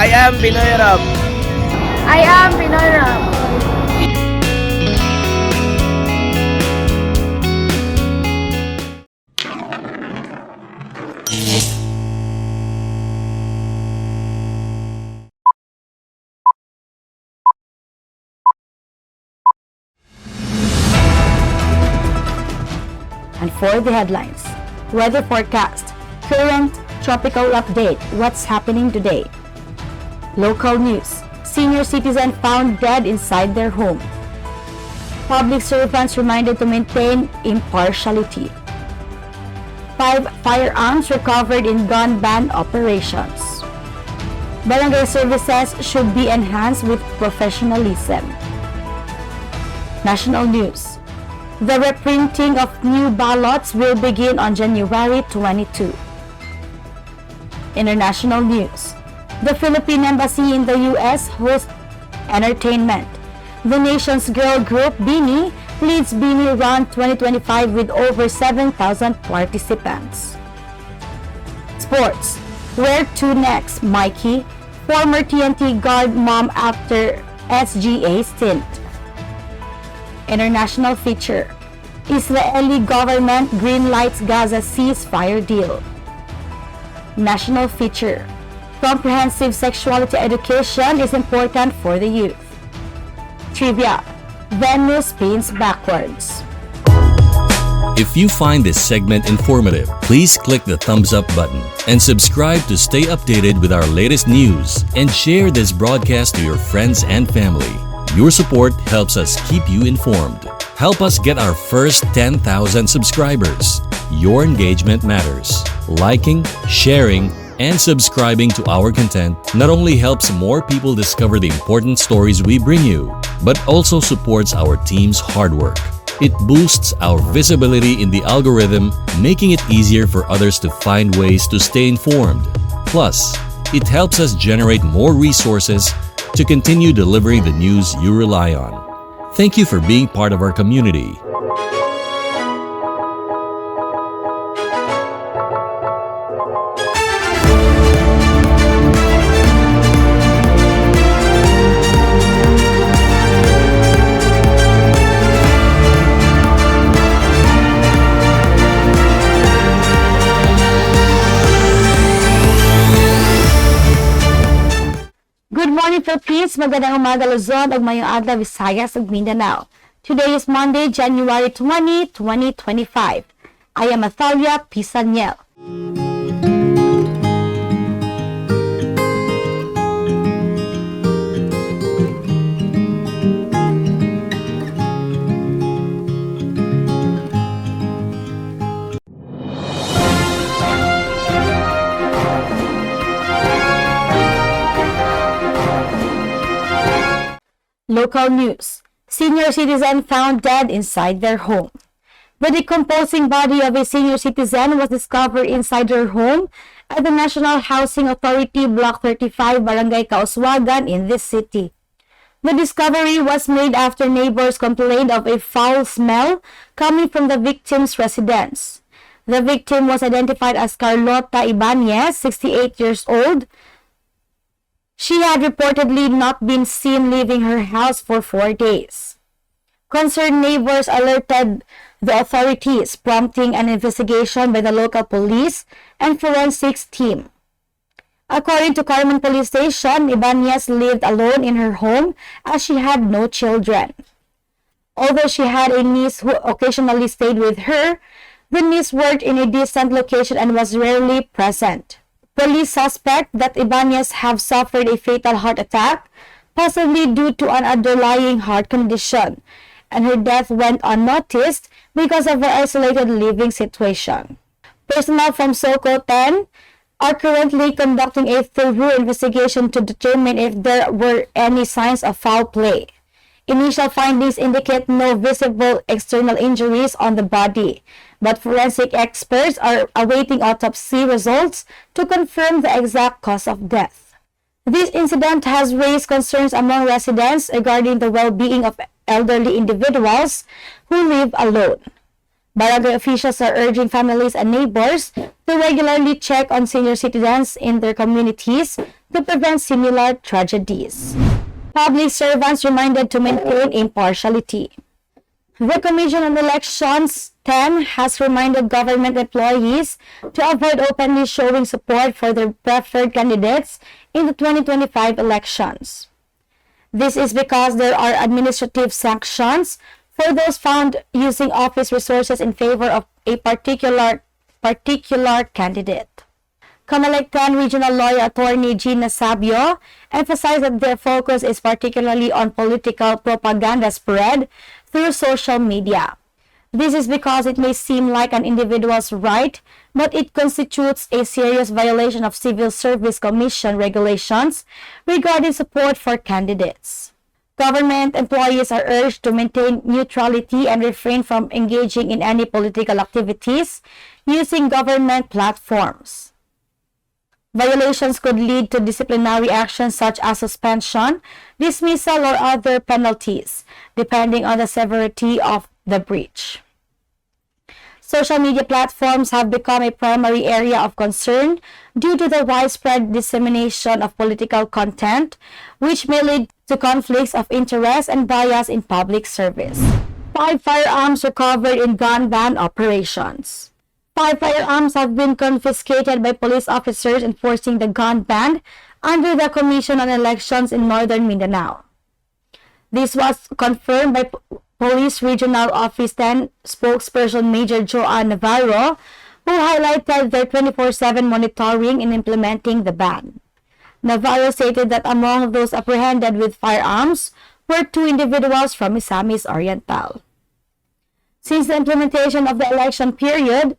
I am Pinoy Rob. I am Pinoy Rob. And for the headlines, weather forecast, current tropical update, what's happening today. Local news, senior citizen found dead inside their home. Public servants reminded to maintain impartiality. 5 firearms recovered in gun ban operations. Barangay services should be enhanced with professionalism. National news. The reprinting of new ballots will begin on January 22. International news. The Philippine Embassy in the U.S. hosts entertainment. The nation's girl group Beanie leads Beanie Run 2025 with over 7,000 participants. Sports. Where to next, Mikey? Former TNT guard mom after SGA stint. International feature. Israeli government greenlights Gaza ceasefire deal. National feature. Comprehensive sexuality education is important for the youth. Trivia. Venus spins backwards. If you find this segment informative, please click the thumbs up button and subscribe to stay updated with our latest news, and share this broadcast to your friends and family. Your support helps us keep you informed. Help us get our first 10,000 subscribers. Your engagement matters. Liking, sharing, and subscribing to our content not only helps more people discover the important stories we bring you, but also supports our team's hard work. It boosts our visibility in the algorithm, making it easier for others to find ways to stay informed. Plus, it helps us generate more resources to continue delivering the news you rely on. Thank you for being part of our community. Good morning, Philippines! Magandang umaga, Luzon, ug mayong adlaw, Visayas, ug Mindanao. Today is Monday, January 20, 2025. I am Athalia Pisaniel. Local news. Senior citizen found dead inside their home. The decomposing body of a senior citizen was discovered inside their home at the National Housing Authority Block 35, Barangay Kauswagan in this city. The discovery was made after neighbors complained of a foul smell coming from the victim's residence. The victim was identified as Carlota Ibanez, 68 years old. She had reportedly not been seen leaving her house for 4 days. Concerned neighbors alerted the authorities, prompting an investigation by the local police and forensics team. According to Carmen Police Station, Ibanez lived alone in her home as she had no children. Although she had a niece who occasionally stayed with her, the niece worked in a distant location and was rarely present. Police suspect that Ibanez have suffered a fatal heart attack, possibly due to an underlying heart condition, and her death went unnoticed because of her isolated living situation. Personnel from SOCO 10 are currently conducting a thorough investigation to determine if there were any signs of foul play. Initial findings indicate no visible external injuries on the body, but forensic experts are awaiting autopsy results to confirm the exact cause of death. This incident has raised concerns among residents regarding the well-being of elderly individuals who live alone. Barangay officials are urging families and neighbors to regularly check on senior citizens in their communities to prevent similar tragedies. Public servants reminded to maintain impartiality. The Commission on Elections 10 has reminded government employees to avoid openly showing support for their preferred candidates in the 2025 elections. This is because there are administrative sanctions for those found using office resources in favor of a particular candidate. COMELEC 10 Regional Lawyer Attorney Gina Sabio emphasized that their focus is particularly on political propaganda spread through social media. This is because it may seem like an individual's right, but it constitutes a serious violation of Civil Service Commission regulations regarding support for candidates. Government employees are urged to maintain neutrality and refrain from engaging in any political activities using government platforms. Violations could lead to disciplinary actions such as suspension, dismissal, or other penalties, depending on the severity of the breach. Social media platforms have become a primary area of concern due to the widespread dissemination of political content, which may lead to conflicts of interest and bias in public service. 5 firearms recovered in gun ban operations. 5 firearms have been confiscated by police officers enforcing the gun ban under the Commission on Elections in Northern Mindanao. This was confirmed by Police Regional Office 10 spokesperson Major Joanne Navarro, who highlighted their 24/7 monitoring in implementing the ban. Navarro stated that among those apprehended with firearms were 2 individuals from Misamis Oriental. Since the implementation of the election period,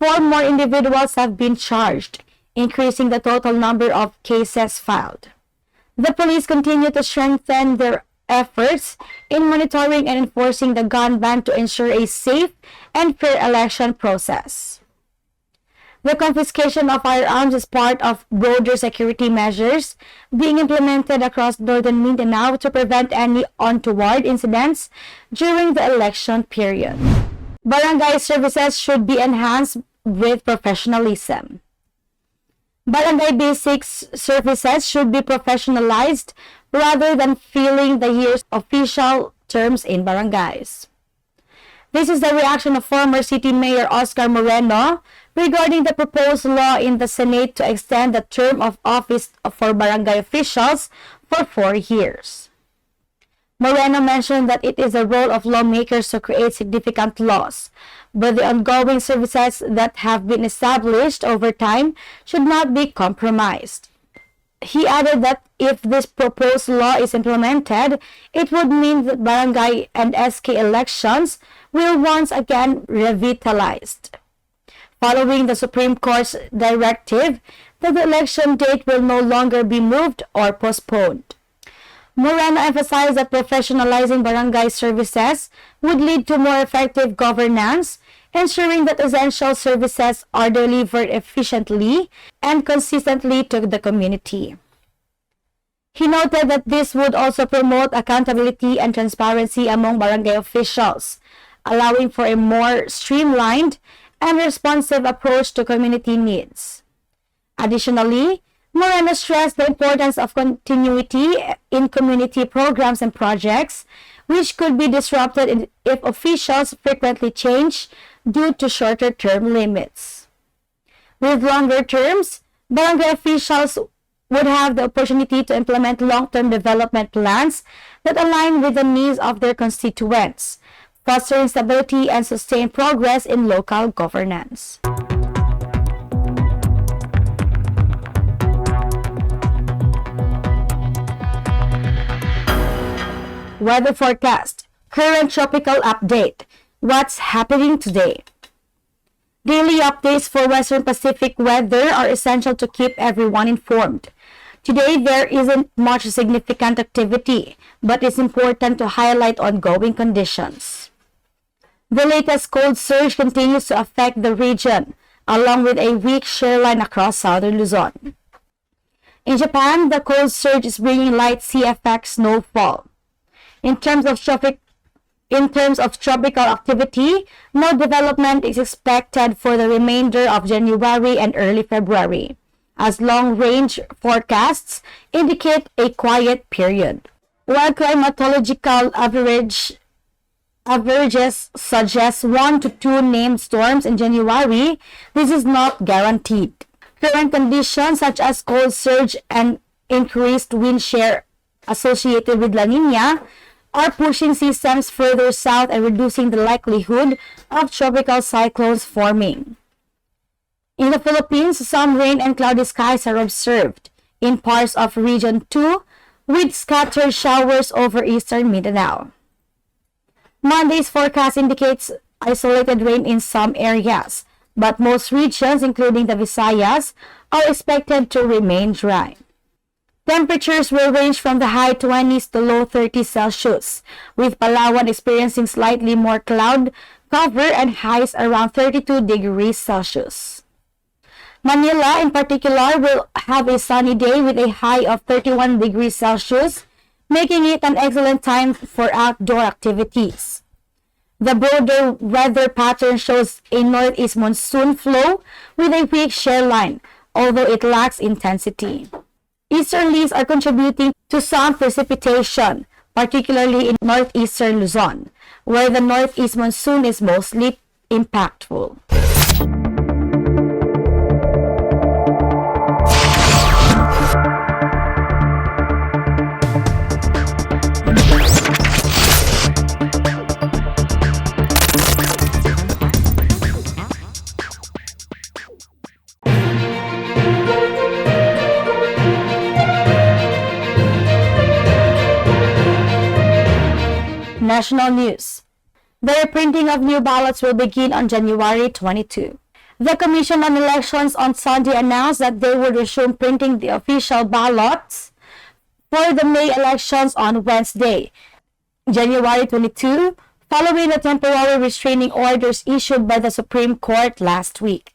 4 more individuals have been charged, increasing the total number of cases filed. The police continue to strengthen their efforts in monitoring and enforcing the gun ban to ensure a safe and fair election process. The confiscation of firearms is part of broader security measures being implemented across northern Mindanao to prevent any untoward incidents during the election period. Barangay services should be enhanced with professionalism. Barangay basics services should be professionalized rather than filling the year's official terms in barangays. This is the reaction of former City Mayor Oscar Moreno regarding the proposed law in the Senate to extend the term of office for barangay officials for 4 years. Moreno mentioned that it is the role of lawmakers to create significant laws, but the ongoing services that have been established over time should not be compromised. He added that if this proposed law is implemented, it would mean that barangay and SK elections will once again revitalized. Following the Supreme Court's directive that the election date will no longer be moved or postponed. Moreno emphasized that professionalizing barangay services would lead to more effective governance, ensuring that essential services are delivered efficiently and consistently to the community. He noted that this would also promote accountability and transparency among barangay officials, allowing for a more streamlined and responsive approach to community needs. Additionally, Moreno stressed the importance of continuity in community programs and projects, which could be disrupted if officials frequently change due to shorter term limits. With longer terms, barangay officials would have the opportunity to implement long-term development plans that align with the needs of their constituents, fostering stability and sustained progress in local governance. Weather forecast. Current tropical update. What's happening today? Daily updates for Western Pacific weather are essential to keep everyone informed. Today, there isn't much significant activity, but it's important to highlight ongoing conditions. The latest cold surge continues to affect the region, along with a weak shear line across southern Luzon. In Japan, the cold surge is bringing light sea effect snowfall. In terms of tropical activity, no development is expected for the remainder of January and early February, as long-range forecasts indicate a quiet period. While climatological averages suggest 1 to 2 named storms in January, this is not guaranteed. Current conditions such as cold surge and increased wind shear associated with La Nina are pushing systems further south and reducing the likelihood of tropical cyclones forming. In the Philippines, some rain and cloudy skies are observed in parts of Region 2 with scattered showers over eastern Mindanao. Monday's forecast indicates isolated rain in some areas, but most regions, including the Visayas, are expected to remain dry. Temperatures will range from the high 20s to low 30s Celsius, with Palawan experiencing slightly more cloud cover and highs around 32 degrees Celsius. Manila, in particular, will have a sunny day with a high of 31 degrees Celsius, making it an excellent time for outdoor activities. The broader weather pattern shows a northeast monsoon flow with a weak shear line, although it lacks intensity. Easterlies are contributing to some precipitation, particularly in northeastern Luzon, where the northeast monsoon is mostly impactful. National news. The reprinting of new ballots will begin on January 22. The Commission on Elections on Sunday announced that they would resume printing the official ballots for the May elections on Wednesday, January 22, following the temporary restraining orders issued by the Supreme Court last week.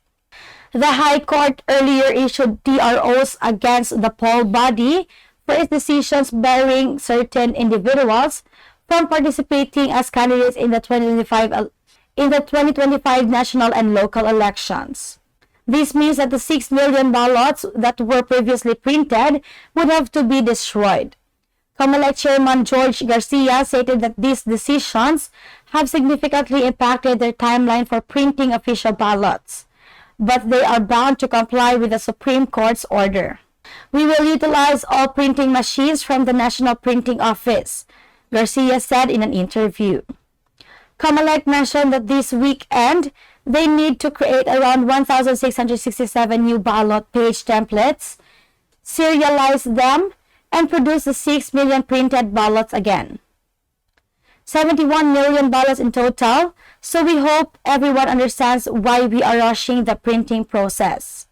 The High Court earlier issued TROs against the poll body for its decisions barring certain individuals from participating as candidates in the 2025 national and local elections. This means that the 6 million ballots that were previously printed would have to be destroyed. COMELEC Chairman George Garcia stated that these decisions have significantly impacted their timeline for printing official ballots, but they are bound to comply with the Supreme Court's order. We will utilize all printing machines from the National Printing Office, Garcia said in an interview. COMELEC mentioned that this weekend, they need to create around 1,667 new ballot page templates, serialize them, and produce the 6 million printed ballots again. 71 million ballots in total, so we hope everyone understands why we are rushing the printing process.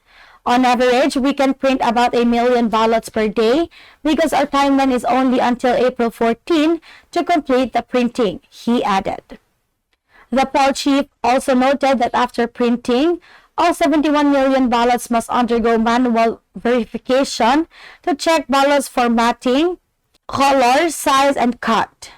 On average, we can print about 1 million ballots per day because our timeline is only until April 14 to complete the printing, he added. The poll chief also noted that after printing, all 71 million ballots must undergo manual verification to check ballots formatting, color, size, and cut.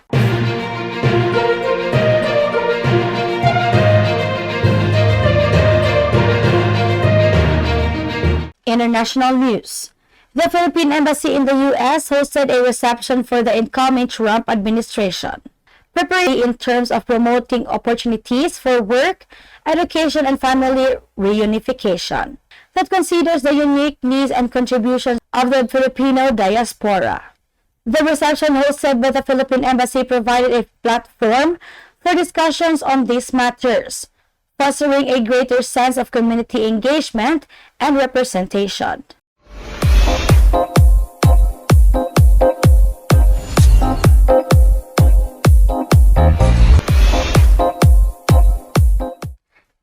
International news. The Philippine Embassy in the U.S. hosted a reception for the incoming Trump administration, preparing in terms of promoting opportunities for work, education, and family reunification that considers the unique needs and contributions of the Filipino diaspora. The reception hosted by the Philippine Embassy provided a platform for discussions on these matters, fostering a greater sense of community engagement and representation.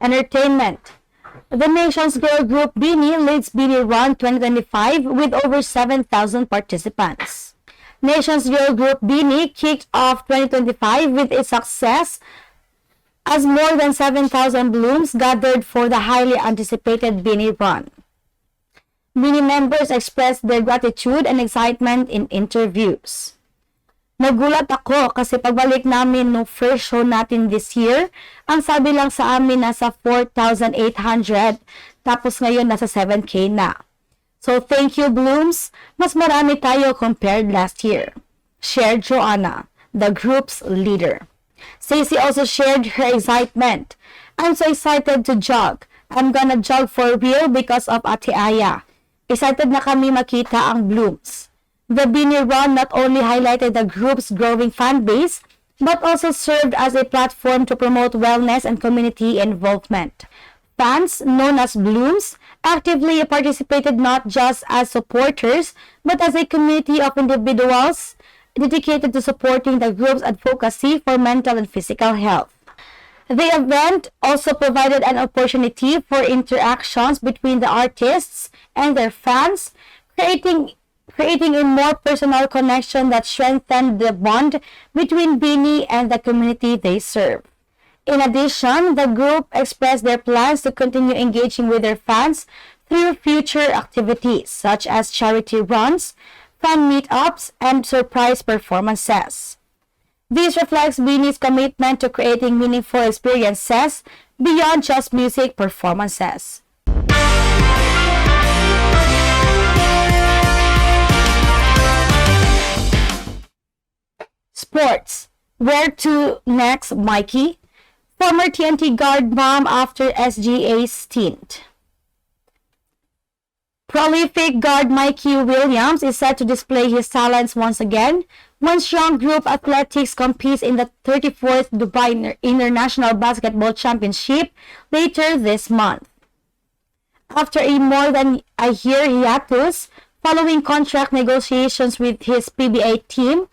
Entertainment. The nation's girl group BINI leads BINI Run 2025 with over 7,000 participants. Nation's girl group BINI kicked off 2025 with a success as more than 7,000 balloons gathered for the highly anticipated BINI Run. BINI members expressed their gratitude and excitement in interviews. Nagulat ako kasi pagbalik namin no first show natin this year, ang sabi lang sa amin nasa 4,800 tapos ngayon nasa 7K na. So thank you, Blooms. Mas marami tayo compared last year. Shared Joanna, the group's leader. Stacey also shared her excitement. I'm so excited to jog. I'm gonna jog for real because of Ate Aya. Excited na kami makita ang Blooms. The Beanie Run not only highlighted the group's growing fan base, but also served as a platform to promote wellness and community involvement. Fans, known as Blooms, actively participated not just as supporters, but as a community of individuals dedicated to supporting the group's advocacy for mental and physical health. The event also provided an opportunity for interactions between the artists and their fans, creating a more personal connection that strengthened the bond between Beanie and the community they serve. In addition, the group expressed their plans to continue engaging with their fans through future activities such as charity runs, fan meetups, and surprise performances. This reflects Beanie's commitment to creating meaningful experiences beyond just music performances. Sports. Where to next, Mikey? Former TNT guard mom after SGA stint. Prolific guard Mikey Williams is set to display his talents once again when Strong Group Athletics competes in the 34th Dubai International Basketball Championship later this month. After a more than a year hiatus following contract negotiations with his PBA team,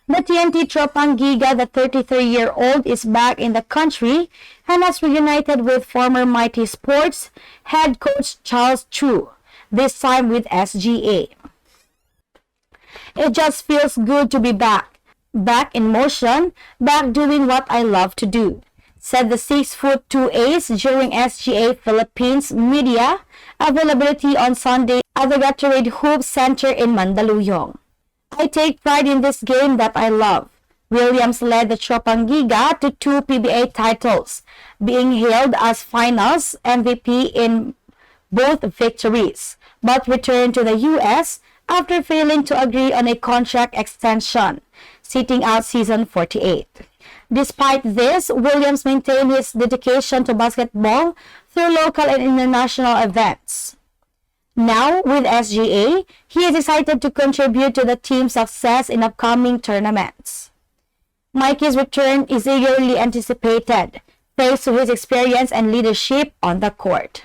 the TNT Tropang Giga, the 33-year-old, is back in the country and has reunited with former Mighty Sports head coach Charles Chu, this time with SGA. It just feels good to be back in motion, back doing what I love to do, said the 6'2" ace during SGA Philippines media availability on Sunday at the Gatorade Hoop Center in Mandaluyong. I take pride in this game that I love. Williams led the Tropang Giga to 2 PBA titles, being hailed as finals MVP in both victories, but returned to the US after failing to agree on a contract extension, sitting out season 48. Despite this, Williams maintained his dedication to basketball through local and international events. Now, with SGA, he is excited to contribute to the team's success in upcoming tournaments. Mikey's return is eagerly anticipated, thanks to his experience and leadership on the court.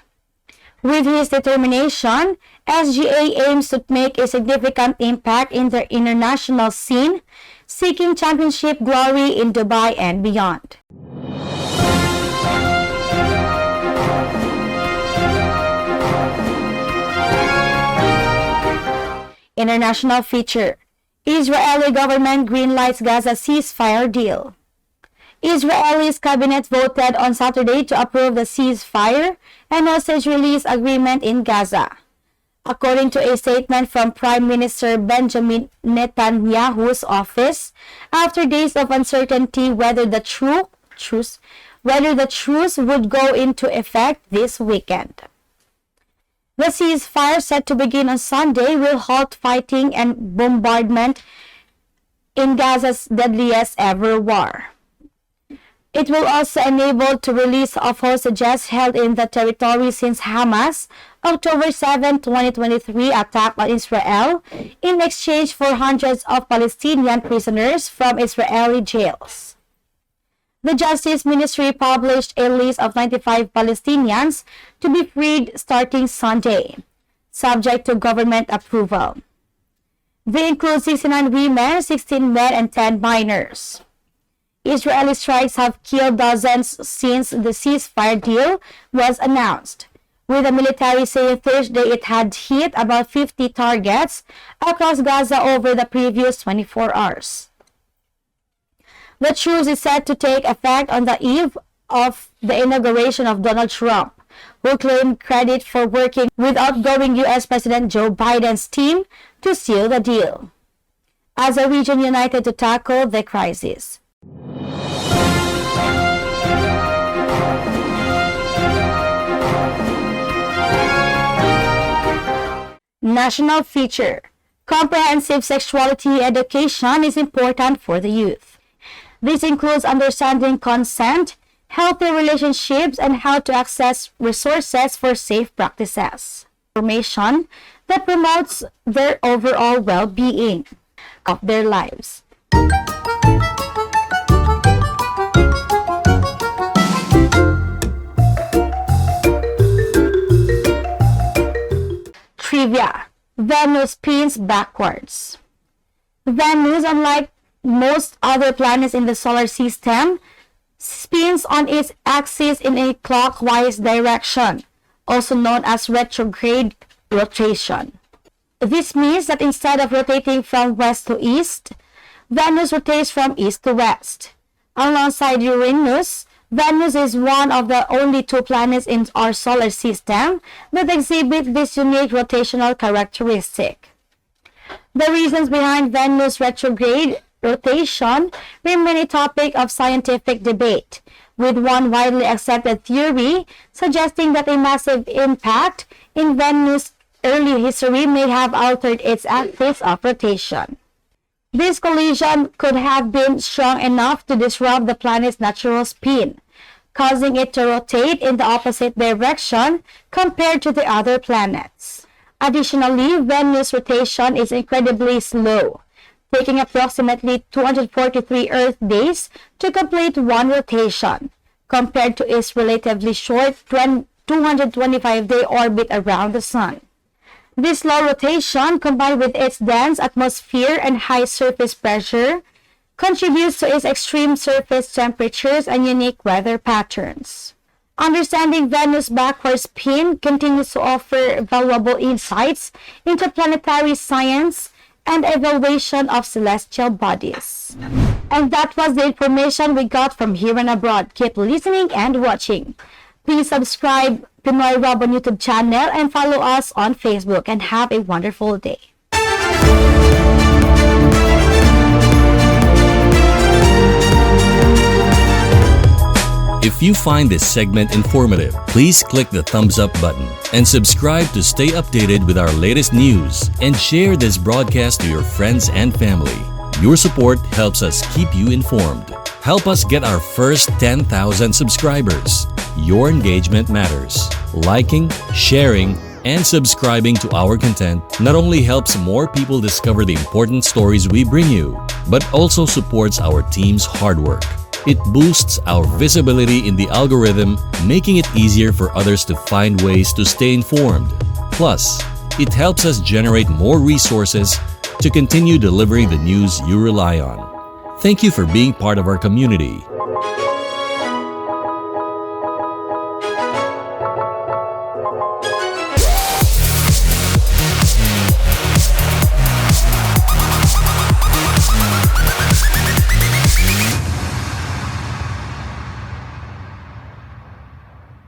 With his determination, SGA aims to make a significant impact in the international scene, seeking championship glory in Dubai and beyond. International feature. Israeli government greenlights Gaza ceasefire deal. Israel's cabinet voted on Saturday to approve the ceasefire and hostage release agreement in Gaza. According to a statement from Prime Minister Benjamin Netanyahu's office, after days of uncertainty whether the truce would go into effect this weekend. The ceasefire, set to begin on Sunday, will halt fighting and bombardment in Gaza's deadliest ever war. It will also enable the release of hostages held in the territory since Hamas' October 7, 2023 attack on Israel in exchange for hundreds of Palestinian prisoners from Israeli jails. The Justice Ministry published a list of 95 Palestinians to be freed starting Sunday, subject to government approval. They include 69 women, 16 men, and 10 minors. Israeli strikes have killed dozens since the ceasefire deal was announced, with the military saying Thursday it had hit about 50 targets across Gaza over the previous 24 hours. The truce is set to take effect on the eve of the inauguration of Donald Trump, who claimed credit for working with outgoing U.S. President Joe Biden's team to seal the deal, as a region united to tackle the crisis. National feature. Comprehensive sexuality education is important for the youth. This includes understanding consent, healthy relationships, and how to access resources for safe practices. Information that promotes their overall well-being of their lives. Trivia. Venus spins backwards. Venus, unlike most other planets in the solar system, spins on its axis in a clockwise direction, also known as retrograde rotation. This means that instead of rotating from west to east, Venus rotates from east to west. Alongside Uranus, Venus is one of the only two planets in our solar system that exhibit this unique rotational characteristic. The reasons behind Venus retrograde rotation remain a topic of scientific debate, with one widely accepted theory suggesting that a massive impact in Venus' early history may have altered its axis of rotation. This collision could have been strong enough to disrupt the planet's natural spin, causing it to rotate in the opposite direction compared to the other planets. Additionally, Venus' rotation is incredibly slow, taking approximately 243 Earth days to complete one rotation, compared to its relatively short 225-day orbit around the Sun. This slow rotation, combined with its dense atmosphere and high surface pressure, contributes to its extreme surface temperatures and unique weather patterns. Understanding Venus' backward spin continues to offer valuable insights into planetary science and evaluation of celestial bodies. And that was the information we got from here and abroad. Keep listening and watching. Please subscribe Pinoy Rabo YouTube channel and follow us on Facebook, and have a wonderful day. If you find this segment informative, please click the thumbs up button and subscribe to stay updated with our latest news, and share this broadcast to your friends and family. Your support helps us keep you informed. Help us get our first 10,000 subscribers. Your engagement matters. Liking, sharing, and subscribing to our content not only helps more people discover the important stories we bring you, but also supports our team's hard work. It boosts our visibility in the algorithm, making it easier for others to find ways to stay informed. Plus, it helps us generate more resources to continue delivering the news you rely on. Thank you for being part of our community.